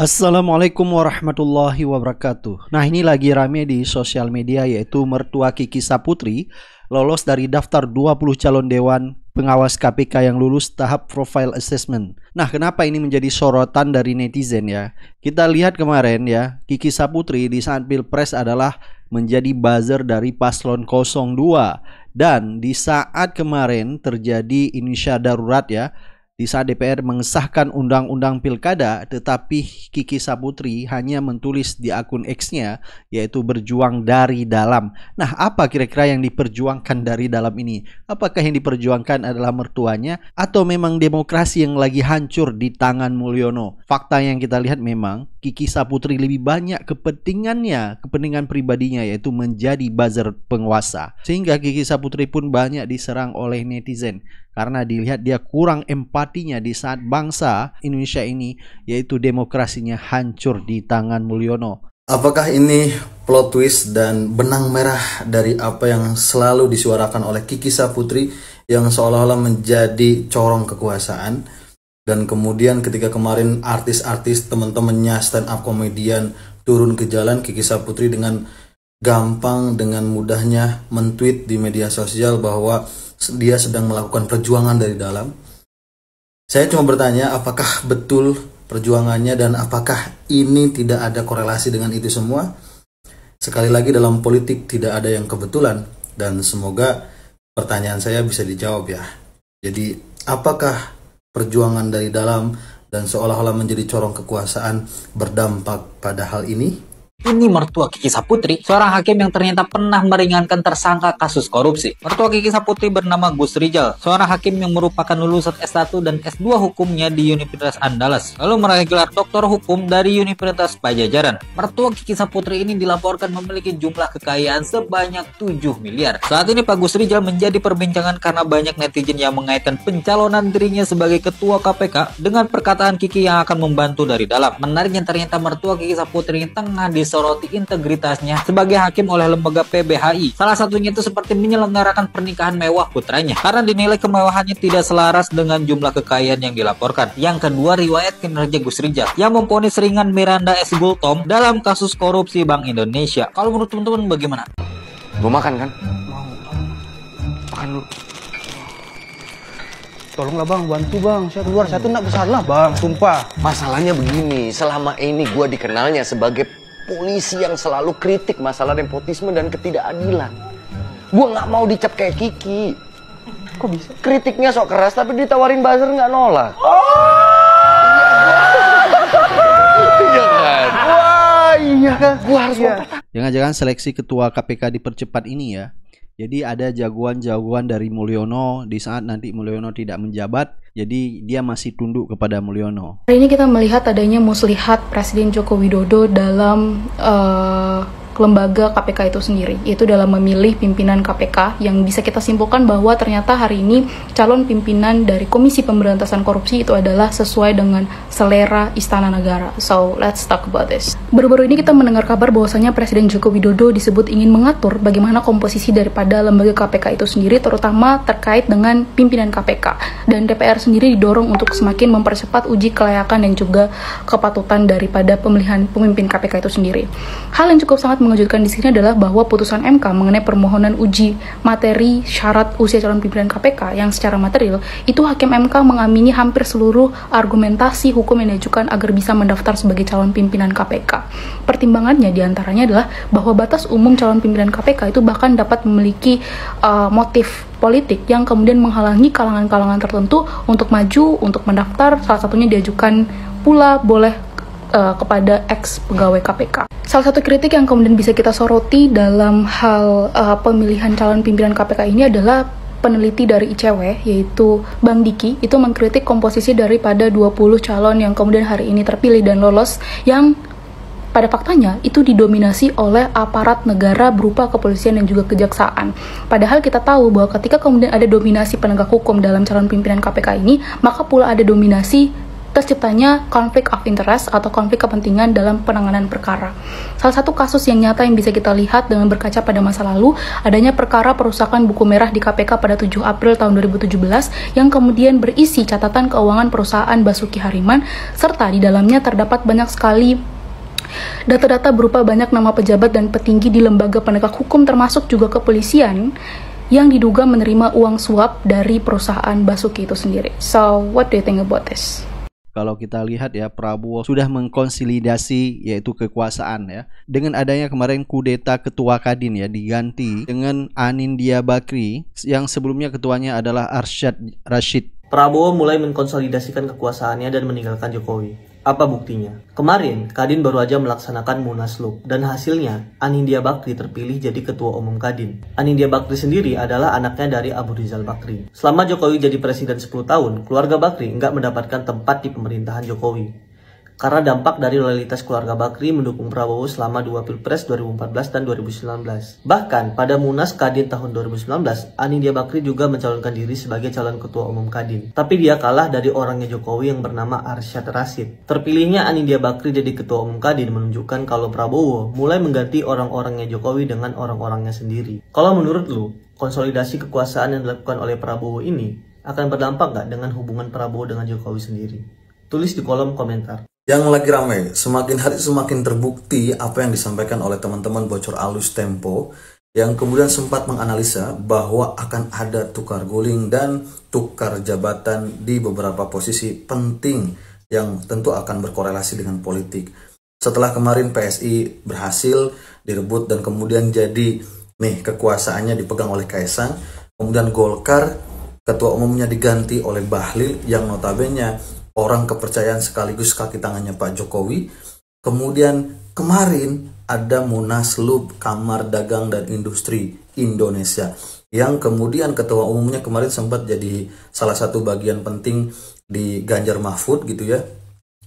Assalamualaikum warahmatullahi wabarakatuh. Nah, ini lagi rame di sosial media, yaitu mertua Kiki Saputri lolos dari daftar 20 calon dewan pengawas KPK yang lulus tahap profile assessment. Nah, kenapa ini menjadi sorotan dari netizen ya? Kita lihat kemarin ya, Kiki Saputri di saat Pilpres adalah menjadi buzzer dari paslon 02, dan di saat kemarin terjadi Indonesia darurat ya, di saat DPR mengesahkan undang-undang pilkada, tetapi Kiki Saputri hanya menulis di akun X-nya, yaitu berjuang dari dalam. Nah, apa kira-kira yang diperjuangkan dari dalam ini? Apakah yang diperjuangkan adalah mertuanya, atau memang demokrasi yang lagi hancur di tangan Mulyono? Fakta yang kita lihat memang Kiki Saputri lebih banyak kepentingan pribadinya, yaitu menjadi buzzer penguasa. Sehingga Kiki Saputri pun banyak diserang oleh netizen karena dilihat dia kurang empatinya di saat bangsa Indonesia ini, yaitu demokrasinya hancur di tangan Mulyono. Apakah ini plot twist dan benang merah dari apa yang selalu disuarakan oleh Kiki Saputri yang seolah-olah menjadi corong kekuasaan? Dan kemudian ketika kemarin artis-artis teman-temannya stand up komedian turun ke jalan, Kiki Saputri dengan gampang, dengan mudahnya men-tweet di media sosial bahwa dia sedang melakukan perjuangan dari dalam. Saya cuma bertanya, apakah betul perjuangannya dan apakah ini tidak ada korelasi dengan itu semua? Sekali lagi, dalam politik tidak ada yang kebetulan, dan semoga pertanyaan saya bisa dijawab ya. Jadi, apakah perjuangan dari dalam dan seolah-olah menjadi corong kekuasaan berdampak pada hal ini? Ini mertua Kiki Saputri, seorang hakim yang ternyata pernah meringankan tersangka kasus korupsi. Mertua Kiki Saputri bernama Gus Rijal, seorang hakim yang merupakan lulusan S1 dan S2 hukumnya di Universitas Andalas, lalu meraih gelar doktor hukum dari Universitas Pajajaran. Mertua Kiki Saputri ini dilaporkan memiliki jumlah kekayaan sebanyak 7 miliar. Saat ini Pak Gus Rijal menjadi perbincangan karena banyak netizen yang mengaitkan pencalonan dirinya sebagai ketua KPK dengan perkataan Kiki yang akan membantu dari dalam. Menariknya, ternyata mertua Kiki Saputri tengah disoroti integritasnya sebagai hakim oleh lembaga PBHI. Salah satunya itu seperti menyelenggarakan pernikahan mewah putranya karena dinilai kemewahannya tidak selaras dengan jumlah kekayaan yang dilaporkan. Yang kedua, riwayat kinerja Gus Rijal yang memvonis ringan Miranda S. Gultom dalam kasus korupsi Bank Indonesia. Kalau menurut teman-teman bagaimana? Mau makan kan? Mau. Makan dulu. Tolonglah bang, bantu bang. Saya keluar, saya tuh nggak bersalah bang, sumpah. Masalahnya begini, selama ini gue dikenalnya sebagai polisi yang selalu kritik masalah nepotisme dan ketidakadilan. Gue nggak mau dicap kayak Kiki. Kok bisa? Kritiknya sok keras tapi ditawarin buzzer nggak nolak. Iya kan? Wah iya kan? Gue harus Jangan-jangan seleksi ketua KPK dipercepat ini ya. Jadi ada jagoan-jagoan dari Mulyono, di saat nanti Mulyono tidak menjabat, jadi dia masih tunduk kepada Mulyono. Hari ini kita melihat adanya muslihat Presiden Joko Widodo dalam lembaga KPK itu sendiri, yaitu dalam memilih pimpinan KPK, yang bisa kita simpulkan bahwa ternyata hari ini calon pimpinan dari Komisi Pemberantasan Korupsi itu adalah sesuai dengan selera Istana Negara. So, let's talk about this. Baru-baru ini kita mendengar kabar bahwasanya Presiden Joko Widodo disebut ingin mengatur bagaimana komposisi daripada lembaga KPK itu sendiri, terutama terkait dengan pimpinan KPK. Dan DPR sendiri didorong untuk semakin mempercepat uji kelayakan dan juga kepatutan daripada pemilihan pemimpin KPK itu sendiri. Hal yang cukup sangat mengejutkan di sini adalah bahwa putusan MK mengenai permohonan uji materi syarat usia calon pimpinan KPK yang secara material itu hakim MK mengamini hampir seluruh argumentasi hukum yang diajukan agar bisa mendaftar sebagai calon pimpinan KPK. Pertimbangannya diantaranya adalah bahwa batas umum calon pimpinan KPK itu bahkan dapat memiliki motif politik yang kemudian menghalangi kalangan-kalangan tertentu untuk maju, untuk mendaftar. Salah satunya diajukan pula boleh kepada ex pegawai KPK. Salah satu kritik yang kemudian bisa kita soroti dalam hal pemilihan calon pimpinan KPK ini adalah peneliti dari ICW, yaitu Bang Diki, itu mengkritik komposisi daripada 20 calon yang kemudian hari ini terpilih dan lolos, yang pada faktanya itu didominasi oleh aparat negara berupa kepolisian dan juga kejaksaan. Padahal kita tahu bahwa ketika kemudian ada dominasi penegak hukum dalam calon pimpinan KPK ini, maka pula ada dominasi terciptanya konflik of interest atau konflik kepentingan dalam penanganan perkara. Salah satu kasus yang nyata yang bisa kita lihat dengan berkaca pada masa lalu, adanya perkara perusakan buku merah di KPK pada 7 April tahun 2017 yang kemudian berisi catatan keuangan perusahaan Basuki Hariman, serta di dalamnya terdapat banyak sekali data-data berupa banyak nama pejabat dan petinggi di lembaga penegak hukum termasuk juga kepolisian yang diduga menerima uang suap dari perusahaan Basuki itu sendiri. So, what do you think about this? Kalau kita lihat ya, Prabowo sudah mengkonsolidasi yaitu kekuasaan ya. Dengan adanya kemarin kudeta ketua Kadin ya, diganti dengan Anindya Bakri yang sebelumnya ketuanya adalah Arsyad Rashid. Prabowo mulai mengkonsolidasikan kekuasaannya dan meninggalkan Jokowi. Apa buktinya? Kemarin, Kadin baru aja melaksanakan Munaslup, dan hasilnya Anindya Bakri terpilih jadi Ketua Umum Kadin. Anindya Bakri sendiri adalah anaknya dari Abu Rizal Bakri. Selama Jokowi jadi presiden 10 tahun, keluarga Bakri nggak mendapatkan tempat di pemerintahan Jokowi. Karena dampak dari loyalitas keluarga Bakri mendukung Prabowo selama 2 Pilpres 2014 dan 2019. Bahkan pada Munas Kadin tahun 2019, Anindya Bakri juga mencalonkan diri sebagai calon ketua umum Kadin. Tapi dia kalah dari orangnya Jokowi yang bernama Arsyad Rashid. Terpilihnya Anindya Bakri jadi ketua umum Kadin menunjukkan kalau Prabowo mulai mengganti orang-orangnya Jokowi dengan orang-orangnya sendiri. Kalau menurut lu, konsolidasi kekuasaan yang dilakukan oleh Prabowo ini akan berdampak nggak dengan hubungan Prabowo dengan Jokowi sendiri? Tulis di kolom komentar. Yang lagi ramai, semakin hari semakin terbukti apa yang disampaikan oleh teman-teman Bocor Alus Tempo yang kemudian sempat menganalisa bahwa akan ada tukar guling dan tukar jabatan di beberapa posisi penting yang tentu akan berkorelasi dengan politik. Setelah kemarin PSI berhasil direbut dan kemudian jadi kekuasaannya dipegang oleh Kaisang, kemudian Golkar ketua umumnya diganti oleh Bahlil yang notabene orang kepercayaan sekaligus kaki tangannya Pak Jokowi. Kemudian kemarin ada Munaslup Kamar Dagang dan Industri Indonesia yang kemudian ketua umumnya kemarin sempat jadi salah satu bagian penting di Ganjar Mahfud gitu ya.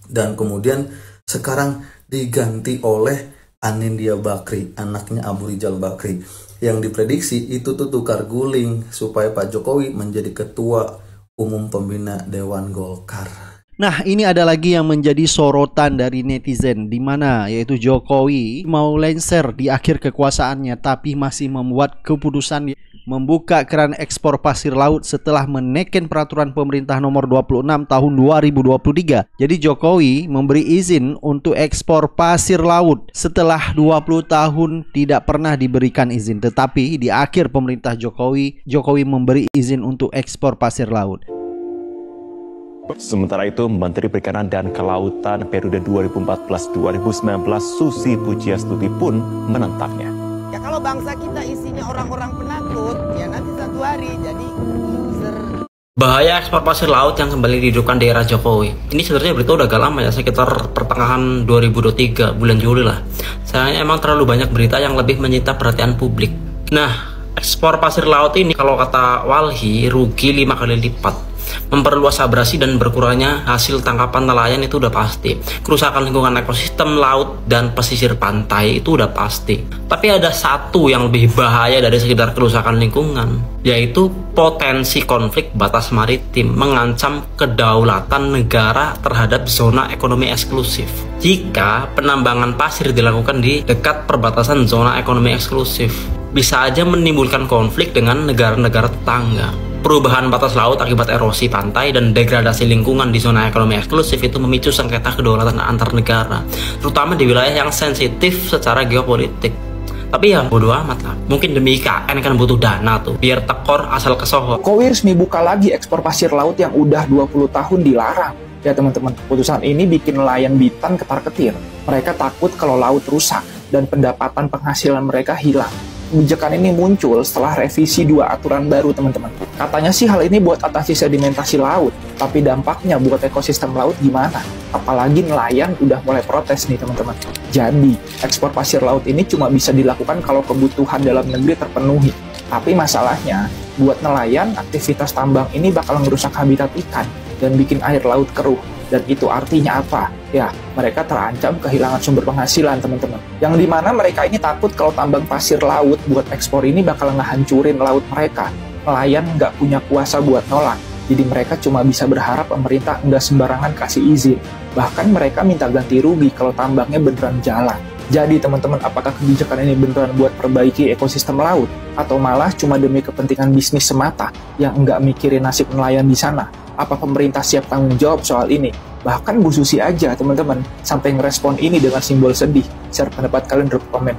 Dan kemudian sekarang diganti oleh Anindya Bakri, anaknya Abu Rizal Bakri, yang diprediksi itu tuh tukar guling supaya Pak Jokowi menjadi ketua umum pembina Dewan Golkar. Nah, ini ada lagi yang menjadi sorotan dari netizen, di mana yaitu Jokowi mau lengser di akhir kekuasaannya tapi masih membuat keputusan membuka keran ekspor pasir laut setelah menekan peraturan pemerintah nomor 26 tahun 2023. Jadi Jokowi memberi izin untuk ekspor pasir laut setelah 20 tahun tidak pernah diberikan izin, tetapi di akhir pemerintah Jokowi memberi izin untuk ekspor pasir laut. Sementara itu, Menteri Perikanan dan Kelautan periode 2014-2019 Susi Pujiastuti pun menentangnya. Ya kalau bangsa kita isinya orang-orang penakut, ya nanti satu hari jadi loser. Bahaya ekspor pasir laut yang kembali dihidupkan di era Jokowi. Ini sebenarnya berita udah agak lama ya, sekitar pertengahan 2023, bulan Juli lah. Sayangnya emang terlalu banyak berita yang lebih menyita perhatian publik. Nah, ekspor pasir laut ini kalau kata Walhi rugi 5 kali lipat. Memperluas abrasi dan berkurangnya hasil tangkapan nelayan itu udah pasti. Kerusakan lingkungan ekosistem laut dan pesisir pantai itu udah pasti. Tapi ada satu yang lebih bahaya dari sekedar kerusakan lingkungan, yaitu potensi konflik batas maritim mengancam kedaulatan negara terhadap zona ekonomi eksklusif. Jika penambangan pasir dilakukan di dekat perbatasan zona ekonomi eksklusif, bisa aja menimbulkan konflik dengan negara-negara tetangga. Perubahan batas laut akibat erosi pantai dan degradasi lingkungan di zona ekonomi eksklusif itu memicu sengketa kedaulatan antar negara, terutama di wilayah yang sensitif secara geopolitik. Tapi ya bodo amat lah, mungkin demi IKN kan butuh dana tuh, biar tekor asal kesohor. Jokowi resmi buka lagi ekspor pasir laut yang udah 20 tahun dilarang. Ya teman-teman, keputusan ini bikin nelayan Bintan ketar-ketir. Mereka takut kalau laut rusak dan pendapatan penghasilan mereka hilang. Kebijakan ini muncul setelah revisi 2 aturan baru teman-teman. Katanya sih hal ini buat atasi sedimentasi laut, tapi dampaknya buat ekosistem laut gimana? Apalagi nelayan udah mulai protes nih teman-teman. Jadi, ekspor pasir laut ini cuma bisa dilakukan kalau kebutuhan dalam negeri terpenuhi. Tapi masalahnya, buat nelayan, aktivitas tambang ini bakal merusak habitat ikan dan bikin air laut keruh. Dan itu artinya apa? Ya, mereka terancam kehilangan sumber penghasilan, teman-teman. Yang dimana mereka ini takut kalau tambang pasir laut buat ekspor ini bakal ngehancurin laut mereka. Nelayan nggak punya kuasa buat nolak. Jadi mereka cuma bisa berharap pemerintah nggak sembarangan kasih izin. Bahkan mereka minta ganti rugi kalau tambangnya beneran jalan. Jadi teman-teman, apakah kebijakan ini beneran buat perbaiki ekosistem laut? Atau malah cuma demi kepentingan bisnis semata yang nggak mikirin nasib nelayan di sana? Apa pemerintah siap tanggung jawab soal ini? Bahkan Bu Susi aja teman-teman sampai ngerespon ini dengan simbol sedih. Share pendapat kalian di komen.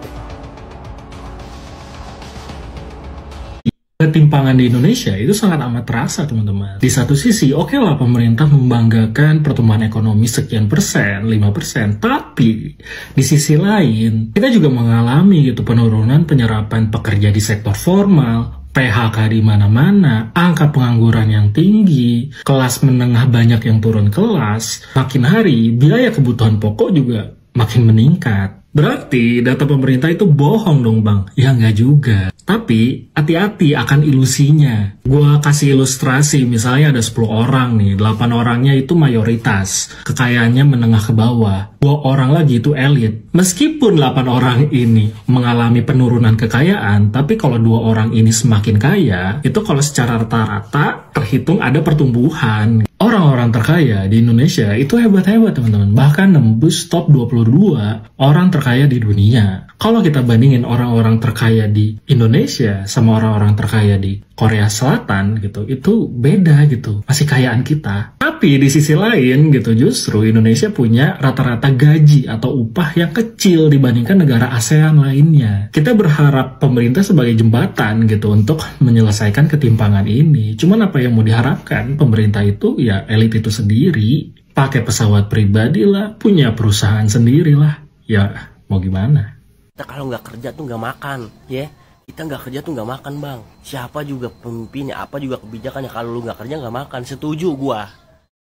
Ketimpangan di Indonesia itu sangat amat terasa teman-teman. Di satu sisi oke lah pemerintah membanggakan pertumbuhan ekonomi sekian persen, 5%, tapi di sisi lain kita juga mengalami gitu penurunan penyerapan pekerja di sektor formal, PHK di mana-mana, angka pengangguran yang tinggi, kelas menengah banyak yang turun kelas, makin hari biaya kebutuhan pokok juga makin meningkat. Berarti data pemerintah itu bohong dong bang? Ya nggak juga. Tapi hati-hati akan ilusinya. Gua kasih ilustrasi, misalnya ada 10 orang nih, 8 orangnya itu mayoritas, kekayaannya menengah ke bawah, 2 orang lagi itu elit. Meskipun 8 orang ini mengalami penurunan kekayaan, tapi kalau 2 orang ini semakin kaya, itu kalau secara rata-rata terhitung ada pertumbuhan. Orang-orang terkaya di Indonesia itu hebat-hebat teman-teman, bahkan nembus top 22 orang terkaya di dunia. Kalau kita bandingin orang-orang terkaya di Indonesia sama orang-orang terkaya di Korea Selatan gitu, itu beda gitu, masih kayaan kita. Tapi di sisi lain gitu, justru Indonesia punya rata-rata gaji atau upah yang kecil dibandingkan negara ASEAN lainnya. Kita berharap pemerintah sebagai jembatan gitu untuk menyelesaikan ketimpangan ini. Cuman apa yang mau diharapkan pemerintah itu ya elit itu sendiri, pakai pesawat pribadi lah, punya perusahaan sendiri lah. Ya mau gimana? Kita kalau nggak kerja tuh nggak makan, ya. Kita nggak kerja tuh nggak makan bang. Siapa juga pemimpinnya, apa juga kebijakannya, kalau lu nggak kerja nggak makan. Setuju gua,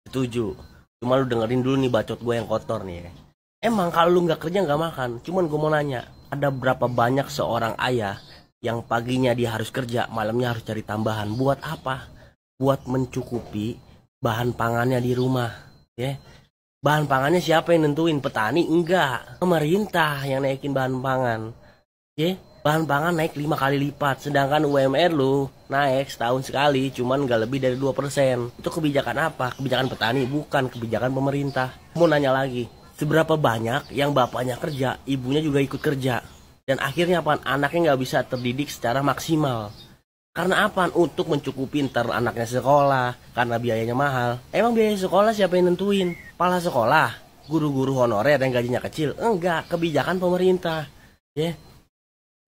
setuju. Cuma lu dengerin dulu nih bacot gua yang kotor nih ya. Emang kalau lu nggak kerja nggak makan. Cuman gua mau nanya, ada berapa banyak seorang ayah yang paginya dia harus kerja, malamnya harus cari tambahan. Buat apa? Buat mencukupi bahan pangannya di rumah, ya. Bahan pangannya siapa yang nentuin? Petani? Enggak. Pemerintah yang naikin bahan pangan. Ya, bahan pangan naik 5 kali lipat. Sedangkan UMR lu naik setahun sekali cuman nggak lebih dari 2%. Itu kebijakan apa? Kebijakan petani, bukan kebijakan pemerintah. Mau nanya lagi, seberapa banyak yang bapaknya kerja, ibunya juga ikut kerja. Dan akhirnya apa? Anaknya nggak bisa terdidik secara maksimal. Karena apa? Untuk mencukupi ntar anaknya sekolah, karena biayanya mahal. Emang biaya sekolah siapa yang nentuin? Kepala sekolah, guru-guru honorer yang gajinya kecil? Enggak, kebijakan pemerintah. Ya,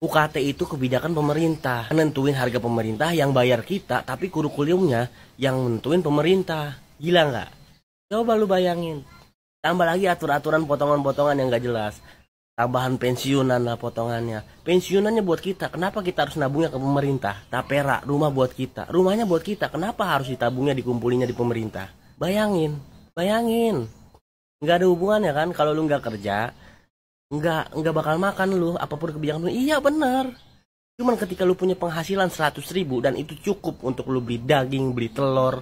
UKT itu kebijakan pemerintah. Nentuin harga pemerintah, yang bayar kita, tapi kurikulumnya yang nentuin pemerintah. Gila nggak? Coba lu bayangin. Tambah lagi aturan-aturan potongan-potongan yang nggak jelas. Tambahan pensiunan lah potongannya. Pensiunannya buat kita. Kenapa kita harus nabungnya ke pemerintah? Tapera, rumah buat kita. Rumahnya buat kita. Kenapa harus ditabungnya, dikumpulinnya di pemerintah? Bayangin. Nggak ada hubungannya kan? Kalau lu nggak kerja, nggak bakal makan lu. Apapun kebijakan lu. Iya benar. Cuman ketika lu punya penghasilan 100.000 dan itu cukup untuk lu beli daging, beli telur,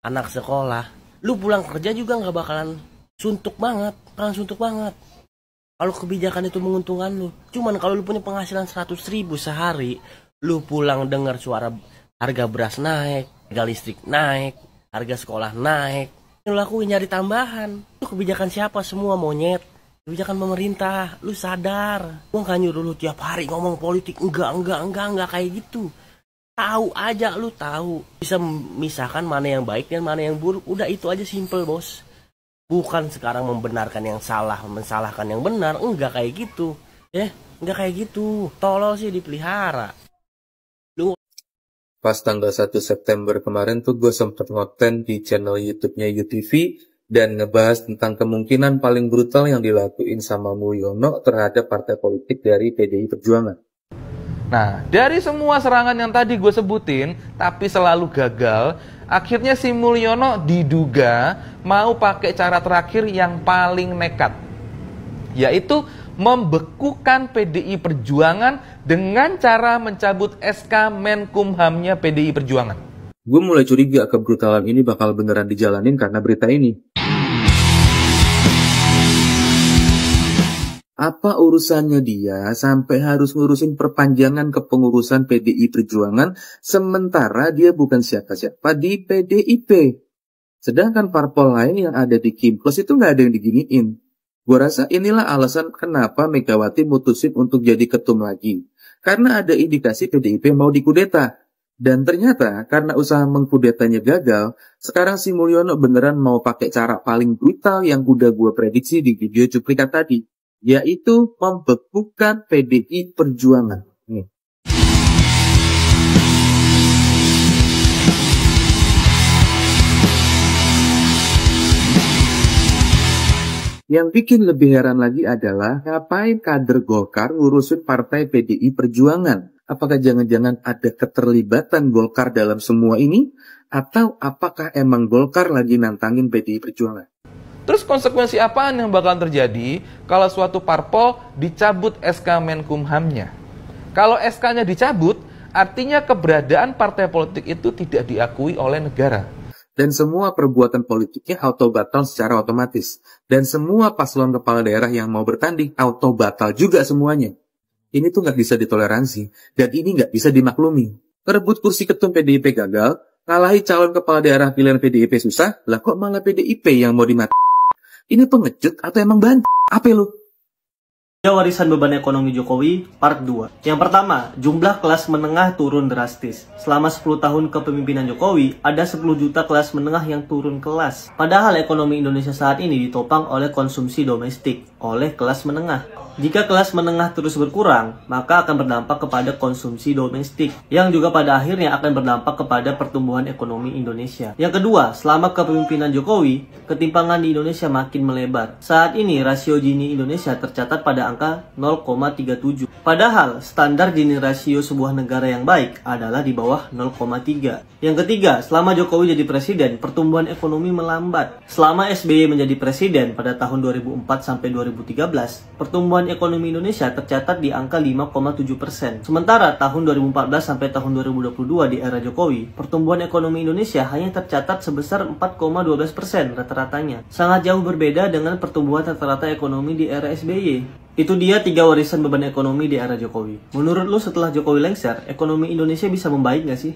anak sekolah, lu pulang kerja juga nggak bakalan suntuk banget. Kalau kebijakan itu menguntungkan lu. Cuman kalau lu punya penghasilan 100.000 sehari, lu pulang dengar suara harga beras naik, harga listrik naik, harga sekolah naik, lu lakuin nyari tambahan. Itu kebijakan siapa? Semua monyet. Kebijakan pemerintah. Lu sadar. Gua gak nyuruh lu tiap hari ngomong politik. Enggak kayak gitu. Tahu aja, lu tahu. Bisa memisahkan mana yang baik dan mana yang buruk. Udah itu aja, simple bos. Bukan sekarang membenarkan yang salah, mensalahkan yang benar. Enggak kayak gitu. Enggak kayak gitu. Tolol sih dipelihara. Pas tanggal 1 September kemarin tuh gue sempet ngonten di channel YouTube-nya UTV dan ngebahas tentang kemungkinan paling brutal yang dilakuin sama Mulyono terhadap partai politik dari PDI Perjuangan. Nah, dari semua serangan yang tadi gue sebutin, tapi selalu gagal, akhirnya si Mulyono diduga mau pakai cara terakhir yang paling nekat, yaitu membekukan PDI Perjuangan dengan cara mencabut SK Menkumhamnya PDI Perjuangan. Gue mulai curiga kebrutalan ini bakal beneran dijalanin karena berita ini. Apa urusannya dia sampai harus ngurusin perpanjangan kepengurusan PDI Perjuangan sementara dia bukan siapa-siapa di PDIP. Sedangkan parpol lain yang ada di Kimplos itu nggak ada yang diginiin. Gue rasa inilah alasan kenapa Megawati mutusin untuk jadi ketum lagi. Karena ada indikasi PDIP mau dikudeta. Dan ternyata karena usaha mengkudetanya gagal, sekarang si Mulyono beneran mau pakai cara paling brutal yang udah gue prediksi di video cuplikan tadi, yaitu membekukan PDI Perjuangan. Yang bikin lebih heran lagi adalah ngapain kader Golkar ngurusin partai PDI Perjuangan? Apakah jangan-jangan ada keterlibatan Golkar dalam semua ini? Atau apakah emang Golkar lagi nantangin PDI Perjuangan? Terus konsekuensi apaan yang bakalan terjadi kalau suatu parpol dicabut SK Menkumhamnya? Kalau SK-nya dicabut, artinya keberadaan partai politik itu tidak diakui oleh negara. Dan semua perbuatan politiknya auto batal secara otomatis. Dan semua paslon kepala daerah yang mau bertanding auto batal juga semuanya. Ini tuh nggak bisa ditoleransi. Dan ini nggak bisa dimaklumi. Merebut kursi ketum PDIP gagal, ngalahi calon kepala daerah pilihan PDIP susah, lah kok malah PDIP yang mau dimati? Ini pengecut atau emang bantu? Apa lu? Warisan beban ekonomi Jokowi, part 2. Yang pertama, jumlah kelas menengah turun drastis. Selama 10 tahun kepemimpinan Jokowi, ada 10 juta kelas menengah yang turun kelas. Padahal ekonomi Indonesia saat ini ditopang oleh konsumsi domestik, oleh kelas menengah. Jika kelas menengah terus berkurang, maka akan berdampak kepada konsumsi domestik, yang juga pada akhirnya akan berdampak kepada pertumbuhan ekonomi Indonesia. Yang kedua, selama kepemimpinan Jokowi, ketimpangan di Indonesia makin melebar. Saat ini, rasio Gini Indonesia tercatat pada angka 0,37. Padahal, standar Gini rasio sebuah negara yang baik adalah di bawah 0,3. Yang ketiga, selama Jokowi jadi presiden, pertumbuhan ekonomi melambat. Selama SBY menjadi presiden pada tahun 2004 sampai 2013, pertumbuhan ekonomi Indonesia tercatat di angka 5,7%. Sementara tahun 2014 sampai tahun 2022 di era Jokowi, pertumbuhan ekonomi Indonesia hanya tercatat sebesar 4,12% rata-ratanya. Sangat jauh berbeda dengan pertumbuhan rata-rata ekonomi di era SBY. Itu dia 3 warisan beban ekonomi di era Jokowi. Menurut lo setelah Jokowi lengser, ekonomi Indonesia bisa membaik gak sih?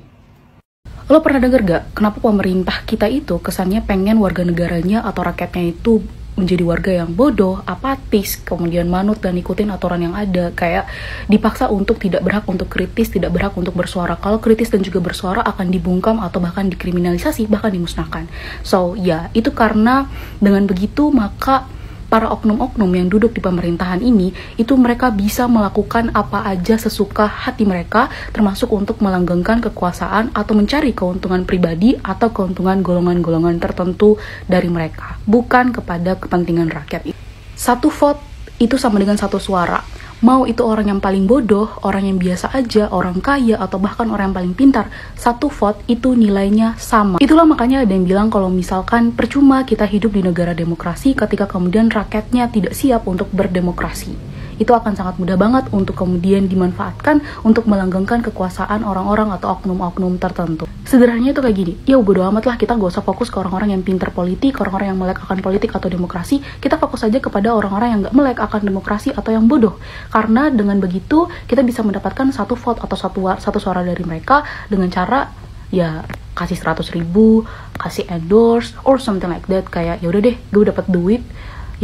Lo pernah denger gak kenapa pemerintah kita itu kesannya pengen warga negaranya atau rakyatnya itu menjadi warga yang bodoh, apatis, kemudian manut dan ikutin aturan yang ada, kayak dipaksa untuk tidak berhak untuk kritis, tidak berhak untuk bersuara. Kalau kritis dan juga bersuara akan dibungkam atau bahkan dikriminalisasi, bahkan dimusnahkan. So, ya, itu karena dengan begitu maka para oknum-oknum yang duduk di pemerintahan ini, itu mereka bisa melakukan apa aja sesuka hati mereka, termasuk untuk melanggengkan kekuasaan atau mencari keuntungan pribadi atau keuntungan golongan-golongan tertentu dari mereka, bukan kepada kepentingan rakyat. Satu vote itu sama dengan satu suara. Mau itu orang yang paling bodoh, orang yang biasa aja, orang kaya, atau bahkan orang yang paling pintar, satu vote itu nilainya sama. Itulah makanya ada yang bilang kalau misalkan percuma kita hidup di negara demokrasi ketika kemudian rakyatnya tidak siap untuk berdemokrasi. Itu akan sangat mudah banget untuk kemudian dimanfaatkan untuk melanggengkan kekuasaan orang-orang atau oknum-oknum tertentu. Sederhananya itu kayak gini, ya bodo amat lah, kita gak usah fokus ke orang-orang yang pintar politik, orang-orang yang melek akan politik atau demokrasi. Kita fokus aja kepada orang-orang yang gak melek akan demokrasi atau yang bodoh. Karena dengan begitu kita bisa mendapatkan satu vote atau satu suara dari mereka dengan cara ya kasih 100.000, kasih endorse or something like that, kayak ya udah deh gue dapat duit,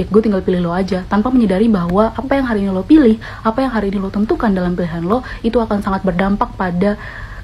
ya gue tinggal pilih lo aja, tanpa menyadari bahwa apa yang hari ini lo pilih, apa yang hari ini lo tentukan dalam pilihan lo, itu akan sangat berdampak pada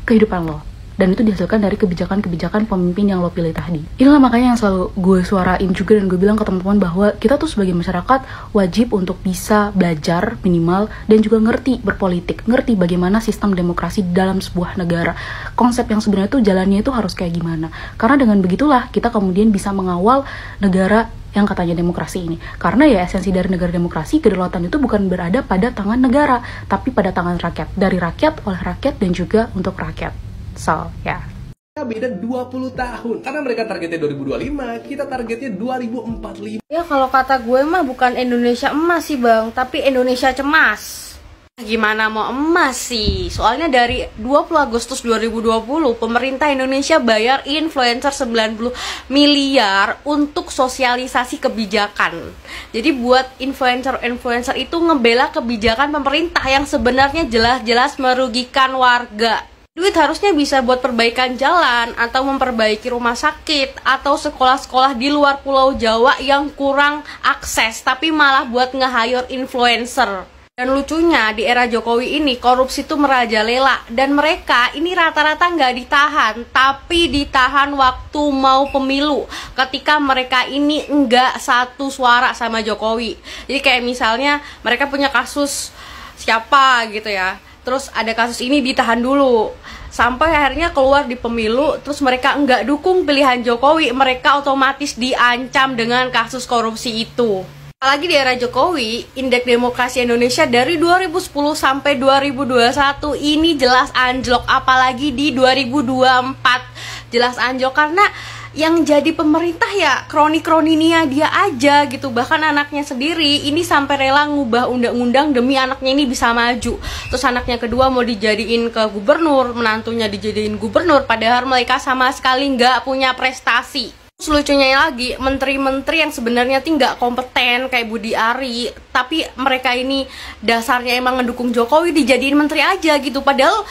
kehidupan lo. Dan itu dihasilkan dari kebijakan-kebijakan pemimpin yang lo pilih tadi. Inilah makanya yang selalu gue suarain juga dan gue bilang ke teman-teman bahwa kita tuh sebagai masyarakat wajib untuk bisa belajar minimal dan juga ngerti berpolitik, ngerti bagaimana sistem demokrasi dalam sebuah negara. Konsep yang sebenarnya tuh jalannya itu harus kayak gimana. Karena dengan begitulah kita kemudian bisa mengawal negara yang katanya demokrasi ini. Karena ya esensi dari negara demokrasi, kedaulatan itu bukan berada pada tangan negara, tapi pada tangan rakyat. Dari rakyat, oleh rakyat, dan juga untuk rakyat. So, ya. Beda 20 tahun. Karena mereka targetnya 2025, kita targetnya 2045. Ya kalau kata gue mah bukan Indonesia emas sih bang, tapi Indonesia cemas. Gimana mau emas sih? Soalnya dari 20 Agustus 2020 pemerintah Indonesia bayar influencer 90 miliar untuk sosialisasi kebijakan. Jadi buat influencer-influencer itu ngebela kebijakan pemerintah yang sebenarnya jelas-jelas merugikan warga. Duit harusnya bisa buat perbaikan jalan atau memperbaiki rumah sakit atau sekolah-sekolah di luar Pulau Jawa yang kurang akses, tapi malah buat nge-hire influencer. Dan lucunya di era Jokowi ini korupsi itu merajalela dan mereka ini rata-rata nggak ditahan tapi ditahan waktu mau pemilu ketika mereka ini nggak satu suara sama Jokowi. Jadi kayak misalnya mereka punya kasus siapa gitu ya, terus ada kasus ini ditahan dulu sampai akhirnya keluar di pemilu, terus mereka nggak dukung pilihan Jokowi, mereka otomatis diancam dengan kasus korupsi itu. Apalagi di era Jokowi, Indeks Demokrasi Indonesia dari 2010 sampai 2021 ini jelas anjlok, apalagi di 2024 jelas anjlok karena yang jadi pemerintah ya kroni-kroninya dia aja gitu. Bahkan anaknya sendiri ini sampai rela ngubah undang-undang demi anaknya ini bisa maju. Terus anaknya kedua mau dijadiin ke gubernur, menantunya dijadiin gubernur, padahal mereka sama sekali nggak punya prestasi. Terus lucunya lagi, menteri-menteri yang sebenarnya nggak kompeten kayak Budi Ari, tapi mereka ini dasarnya emang ngedukung Jokowi dijadiin menteri aja gitu. Padahal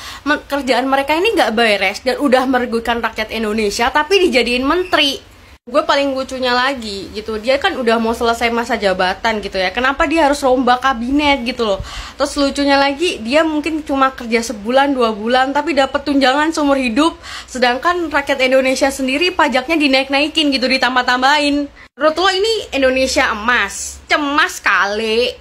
kerjaan mereka ini nggak beres dan udah merugikan rakyat Indonesia, tapi dijadiin menteri. Gue paling lucunya lagi gitu, dia kan udah mau selesai masa jabatan gitu ya, kenapa dia harus rombak kabinet gitu loh. Terus lucunya lagi, dia mungkin cuma kerja sebulan 2 bulan tapi dapat tunjangan seumur hidup, sedangkan rakyat Indonesia sendiri pajaknya dinaik-naikin gitu, ditambah-tambahin. Menurut lo ini Indonesia emas? Cemas kali.